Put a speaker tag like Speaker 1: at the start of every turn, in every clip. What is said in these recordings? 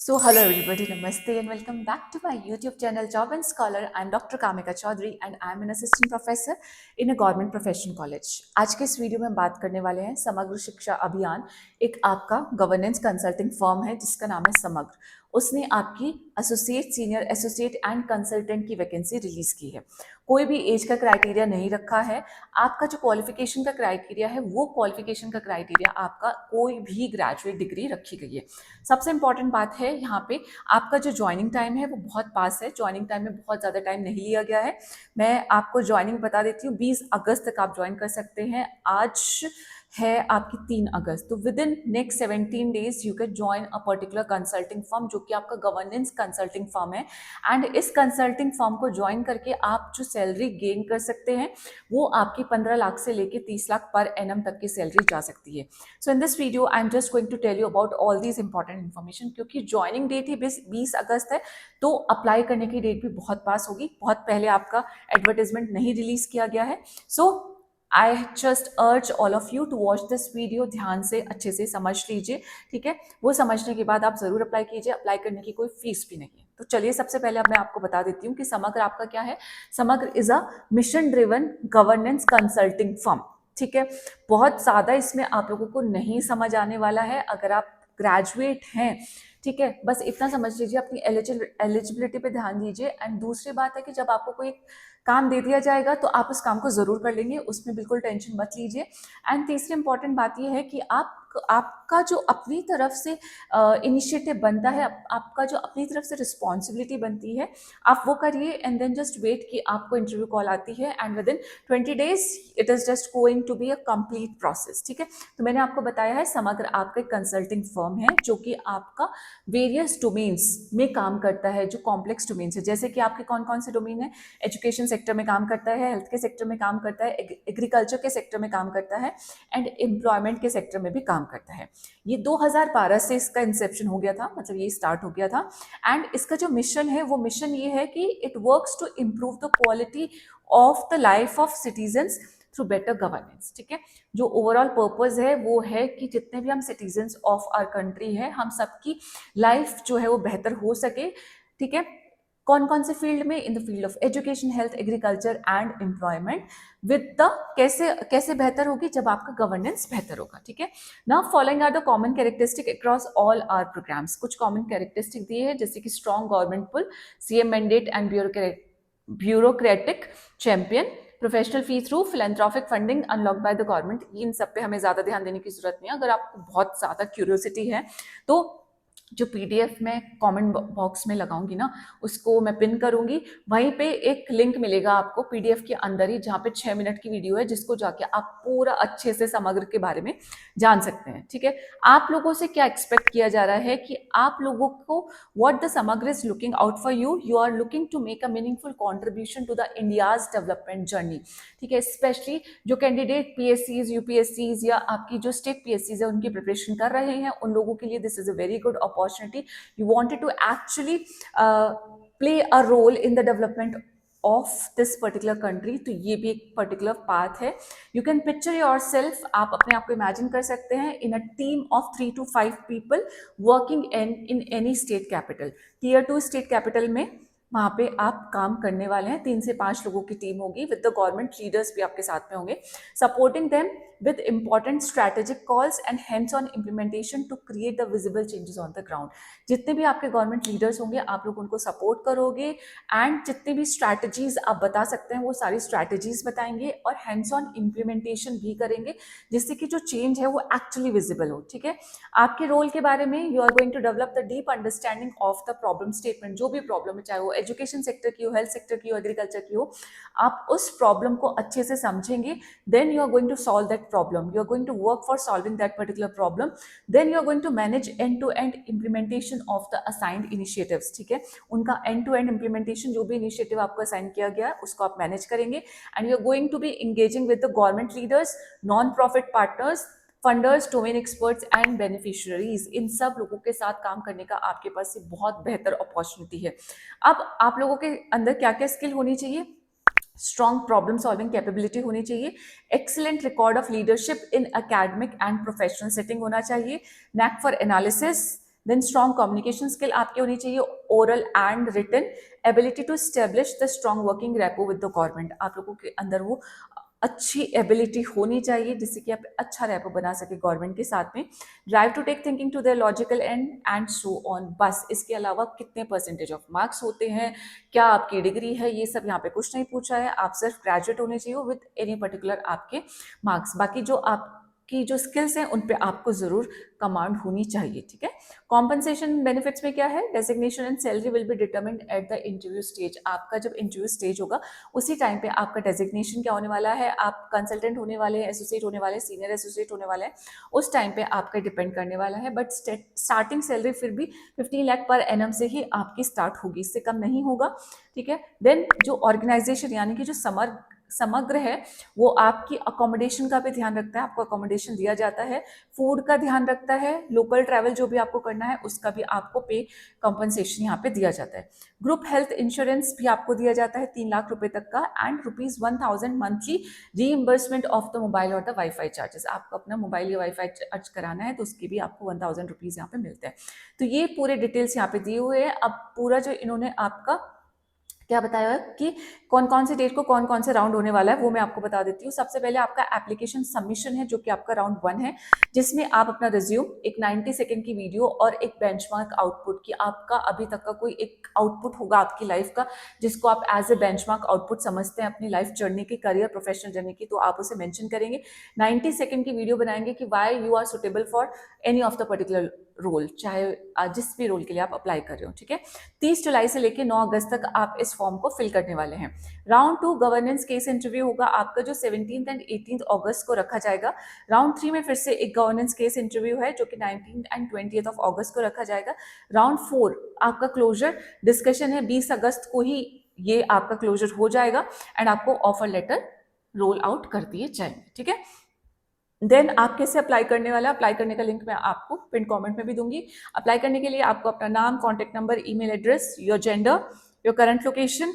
Speaker 1: So, hello everybody, Namaste and welcome back to my YouTube channel Job and Scholar. I'm Dr. Kamika Chaudhary and I'm an assistant professor in a government professional college. आज के इस video में बात करने वाले हैं समग्र शिक्षा अभियान, एक आपका गवर्नेंस कंसल्टिंग फर्म है जिसका नाम है समग्र। उसने आपकी associate, senior associate and consultant की वैकेंसी रिलीज की है। कोई भी एज का क्राइटेरिया नहीं रखा है। आपका जो क्वालिफिकेशन का क्राइटेरिया है वो क्वालिफिकेशन का क्राइटेरिया आपका कोई भी ग्रेजुएट डिग्री रखी गई है। सबसे इंपॉर्टेंट बात है यहाँ पे आपका जो ज्वाइनिंग टाइम है वो बहुत पास है। ज्वाइनिंग टाइम में बहुत ज़्यादा टाइम नहीं लिया गया है। मैं आपको ज्वाइनिंग बता देती हूँ, 20 अगस्त तक आप ज्वाइन कर सकते हैं। आज है आपकी 3 अगस्त, तो with in next 17 days you can join a particular consulting firm जो कि आपका गवर्नेंस कंसल्टिंग फर्म है। एंड इस कंसल्टिंग फर्म को ज्वाइन करके आप जो सैलरी गेन कर सकते हैं वो आपकी 15 लाख से लेके 30 लाख पर एनम तक की सैलरी जा सकती है। So in this video I am just going to tell you about all these important information, क्योंकि ज्वाइनिंग डेट ही 20 अगस्त है, तो अप्लाई करने की डेट भी बहुत पास होगी। बहुत पहले आपका एडवर्टाइजमेंट नहीं रिलीज किया गया है। So I just urge all of you to watch this video. ध्यान से अच्छे से समझ लीजिए, ठीक है। वो समझने के बाद आप जरूर अप्लाई कीजिए। अप्लाई करने की कोई फीस भी नहीं है। तो चलिए सबसे पहले अब मैं आपको बता देती हूँ कि समग्र आपका क्या है। समग्र is a mission driven governance consulting firm, ठीक है। बहुत ज़्यादा इसमें आप लोगों को नहीं समझ आने वाला है अगर आप ग्रेजुएट हैं, ठीक है। बस इतना समझ लीजिए, अपनी एलिजिबिलिटी पे ध्यान दीजिए। एंड दूसरी बात है कि जब आपको कोई काम दे दिया जाएगा तो आप उस काम को ज़रूर कर लेंगे, उसमें बिल्कुल टेंशन मत लीजिए। एंड तीसरी इंपॉर्टेंट बात यह है कि आपका जो अपनी तरफ से इनिशिएटिव बनता है, आपका जो अपनी तरफ से रिस्पॉन्सिबिलिटी बनती है, आप वो करिए। एंड देन जस्ट वेट कि आपको इंटरव्यू कॉल आती है and within 20 days it is just going to be a complete process, ठीक है। तो मैंने आपको बताया है समग्र आपका एक कंसल्टिंग फर्म है जो कि आपका वेरियस डोमेन्स में काम करता है, जो कॉम्प्लेक्स डोमेन्स है। जैसे कि आपके कौन कौन से डोमेन है? एजुकेशन सेक्टर में काम करता है, हेल्थ के सेक्टर में काम करता है, एग्रीकल्चर के सेक्टर में काम करता है एंड एम्प्लॉयमेंट के सेक्टर में भी काम करता है। ये 2012 से इसका इंसेप्शन हो गया था, मतलब ये स्टार्ट हो गया था। एंड इसका जो मिशन है वो मिशन ये है कि it works to improve the quality of the life of citizens through better governance, ठीक है। जो ओवरऑल पर्पज है वो है कि जितने भी हम सिटीजन्स ऑफ आवर कंट्री है, हम सबकी लाइफ जो है वो बेहतर हो सके, ठीक है। कौन कौन से फील्ड में? In the field of education, health, agriculture and employment. With the कैसे कैसे बेहतर होगी? जब आपका गवर्नेंस बेहतर होगा, ठीक है। Now following are the common characteristic across all our programs. कुछ कॉमन कैरेक्टरिस्टिक दिए हैं जैसे कि strong government pull, CM mandate and bureaucratic champion, professional fee through, philanthropic funding unlock by the government. इन सब पे हमें ज्यादा ध्यान देने की जरूरत नहीं है। अगर आपको बहुत ज्यादा क्यूरियोसिटी है तो जो पीडीएफ मैं कमेंट बॉक्स में लगाऊंगी ना, उसको मैं पिन करूंगी, वहीं पे एक लिंक मिलेगा आपको पीडीएफ के अंदर ही, जहाँ पे 6 मिनट की वीडियो है जिसको जाके आप पूरा अच्छे से समग्र के बारे में जान सकते हैं, ठीक है। आप लोगों से क्या एक्सपेक्ट किया जा रहा है कि आप लोगों को what the Samagra is looking out for you, you are looking to make a meaningful contribution to the India's development journey, ठीक है। स्पेशली जो कैंडिडेट पीएससीज, यूपीएससीज या आपकी जो स्टेट पीएससीज है उनकी प्रिपरेशन कर रहे हैं, उन लोगों के लिए this is a very good opportunity. You wanted to actually play a role in the development of this particular country, तो ये भी एक पर्टिकुलर पाथ है। You can picture yourself, आप अपने आप को इमेजिन कर सकते हैं in a team of 3 to 5 people working in any state capital. Tier 2 state capital में वहां पे आप काम करने वाले हैं। 3 से 5 लोगों की टीम होगी विद द गवर्नमेंट लीडर्स भी आपके साथ में होंगे, supporting them with important strategic calls and hands-on implementation to create the visible changes on the ground। जितने भी आपके गवर्नमेंट लीडर्स होंगे आप लोग उनको सपोर्ट करोगे एंड जितनी भी स्ट्रैटेजीज आप बता सकते हैं वो सारी स्ट्रैटेजीज बताएंगे और हैंड्स ऑन इम्प्लीमेंटेशन भी करेंगे, जिससे कि जो चेंज है वो एक्चुअली विजिबल हो, ठीक है। आपके रोल के बारे में you are going to develop the deep understanding of the problem statement. जो भी प्रॉब्लम है, चाहे वो एजुकेशन सेक्टर की हो, हेल्थ सेक्टर की हो, एग्रीकल्चर की हो, आप उस प्रॉब्लम को अच्छे से समझेंगे। Then you are going to solve that problem, you are going to work for solving that particular problem, then you are going to manage end to end implementation of the assigned initiatives, ठीक है। उनका end to end implementation, जो भी initiative आपको assign किया गया उसको आप manage करेंगे। and you are going to be engaging with the government leaders, non profit partners, funders, domain experts and beneficiaries. इन सब लोगों के साथ काम करने का आपके पास ये बहुत बेहतर अपॉर्चुनिटी है। अब आप लोगों के अंदर क्या क्या स्किल होनी चाहिए? स्ट्रॉन्ग प्रॉब्लम सॉल्विंग कैपेबिलिटी होनी चाहिए, excellent record of leadership in academic and professional setting होना चाहिए, knack for analysis, then strong communication skill आपकी होनी चाहिए, oral and written ability to establish the strong working rapport with the government. आप लोगों के अंदर वो अच्छी एबिलिटी होनी चाहिए जिससे कि आप अच्छा रेपो बना सके गवर्नमेंट के साथ में। Drive to take thinking to the logical end so on. बस इसके अलावा कितने परसेंटेज ऑफ मार्क्स होते हैं, क्या आपकी डिग्री है, ये सब यहाँ पे कुछ नहीं पूछा है। आप सिर्फ ग्रेजुएट होने चाहिए विद एनी पर्टिकुलर आपके मार्क्स। बाकी जो आपकी जो स्किल्स हैं उन पे आपको जरूर कमांड होनी चाहिए, ठीक है। कॉम्पनसेशन बेनिफिट्स में क्या है, designation and salary will be determined at the interview stage. आपका जब इंटरव्यू स्टेज होगा उसी टाइम पे आपका डेजिग्नेशन क्या होने वाला है, आप कंसल्टेंट होने वाले हैं, एसोसिएट होने वाले हैं, सीनियर एसोसिएट होने वाले हैं, उस टाइम पे आपका डिपेंड करने वाला है। बट स्टार्टिंग सैलरी फिर भी 15 लाख पर एनम से ही आपकी स्टार्ट होगी, इससे कम नहीं होगा, ठीक है। देन जो ऑर्गेनाइजेशन यानी कि जो समग्र है वो आपकी अकोमोडेशन का भी ध्यान रखता है, आपको अकोमोडेशन दिया जाता है, फूड का ध्यान रखता है, लोकल ट्रैवल जो भी आपको करना है उसका भी आपको पे कंपनसेशन यहाँ पे दिया जाता है। ग्रुप हेल्थ इंश्योरेंस भी आपको दिया जाता है 3 लाख रुपए तक का, and ₹1000 monthly reimbursement of the mobile और द वाईफाई चार्जेस। आपको अपना मोबाइल या वाईफाई चार्ज कराना है तो उसके भी आपको ₹1000 यहाँ पे मिलते हैं। तो ये पूरे डिटेल्स यहाँ पे दिए हुए हैं। अब पूरा जो इन्होंने आपका क्या बताया कि कौन कौन से डेट को कौन कौन से राउंड होने वाला है वो मैं आपको बता देती हूँ। सबसे पहले आपका एप्लीकेशन सबमिशन है जो कि आपका राउंड 1 है, जिसमें आप अपना रिज्यूम, एक 90 सेकेंड की वीडियो और एक बेंचमार्क आउटपुट की आपका अभी तक का कोई एक आउटपुट होगा आपकी लाइफ का जिसको आप एज ए बेंचमार्क आउटपुट समझते हैं अपनी लाइफ जर्नी की, करियर प्रोफेशनल जर्नी की, तो आप उसे मेंशन करेंगे। 90 सेकेंड की वीडियो बनाएंगे कि why you are suitable for any of the particular role, चाहे जिस भी रोल के लिए आप अप्लाई कर रहे हो, ठीक है। 30 जुलाई से लेकर 9 अगस्त तक आप इस फॉर्म को फिल करने वाले हैं। राउंड 2 गवर्नेंस केस इंटरव्यू होगा आपका जो 17 एंड 18 अगस्त को रखा जाएगा। राउंड 3 में फिर से एक गवर्नेंस केस इंटरव्यू है जो कि 19 एंड 20 अगस्त को रखा जाएगा। राउंड 4 आपका क्लोजर डिस्कशन है, 20 अगस्त को ही ये आपका क्लोजर हो जाएगा एंड आपको ऑफर लेटर रोल आउट कर दिए जाएंगे, ठीक है। देन आप कैसे अप्लाई करने वाला, अप्लाई करने का लिंक मैं आपको पिन कमेंट में भी दूंगी। अप्लाई करने के लिए आपको अपना नाम, contact number, email address, your gender, your current location,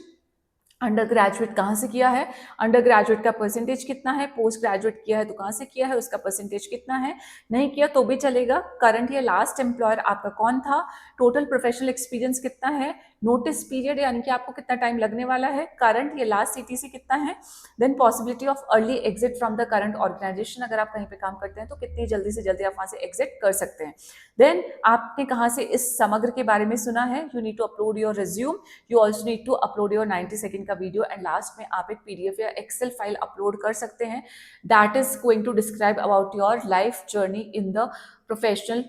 Speaker 1: under graduate कहाँ से किया है, अंडर ग्रेजुएट का परसेंटेज कितना है, पोस्ट ग्रेजुएट किया है तो कहाँ से किया है, उसका परसेंटेज कितना है, नहीं किया तो भी चलेगा, करंट या लास्ट एम्प्लॉयर आपका कौन था, टोटल प्रोफेशनल एक्सपीरियंस कितना है, नोटिस पीरियड यानी कि आपको कितना टाइम लगने वाला है, करंट या लास्ट सीटीसी कितना है, then possibility of early exit from the current organisation, अगर आप कहीं पे काम करते हैं तो कितनी जल्दी से जल्दी आप वहां से एग्जिट कर सकते हैं। देन आपने कहाँ से इस समग्र के बारे में सुना है, you need to upload your resume, you also need to upload your 90 second का वीडियो, एंड लास्ट में आप एक पीडीएफ या एक्सेल फाइल अपलोड कर सकते हैं that is going to describe about your life journey in the professional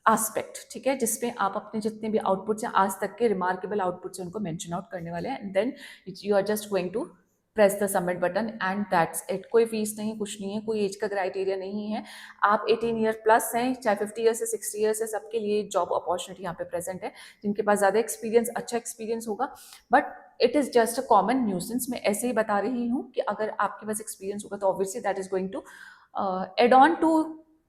Speaker 1: aspect, ठीक है, जिसमें आप अपने जितने भी आउटपुट्स हैं आज तक के रिमार्केबल आउटपुट्स हैं उनको मेंशन आउट करने वाले हैं, and then you are just going to press the submit button and that's it. कोई फीस नहीं, कुछ नहीं है, कोई एज का क्राइटेरिया नहीं है, आप 18 ईयर प्लस हैं, चाहे 50 ईयर से 60 ईयर से, सबके लिए जॉब अपॉर्चुनिटी यहाँ पे प्रेजेंट है। जिनके पास ज़्यादा एक्सपीरियंस, अच्छा एक्सपीरियंस होगा, but it is just a common nuisance, मैं ऐसे ही बता रही हूँ कि अगर आपके पास एक्सपीरियंस होगा तो obviously that is going to add on to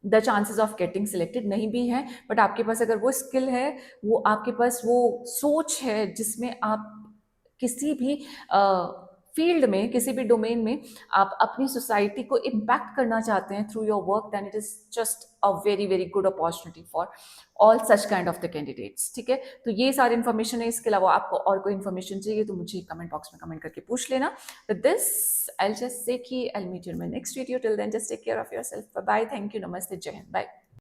Speaker 1: the chances of getting selected. नहीं भी है बट आपके पास अगर वो स्किल है, वो आपके पास वो सोच है जिसमें आप किसी भी फील्ड में, किसी भी डोमेन में आप अपनी सोसाइटी को इम्पैक्ट करना चाहते हैं through your work, then it is just a very very good opportunity for all such kind of the candidates, ठीक है। तो ये सारी इन्फॉर्मेशन है, इसके अलावा आपको और कोई इन्फॉर्मेशन चाहिए तो मुझे कमेंट बॉक्स में कमेंट करके पूछ लेना। With this I will just say कि I will meet you in my next video, till then just take care of yourself, bye bye, thank you, नमस्ते, जय हिंद, बाय।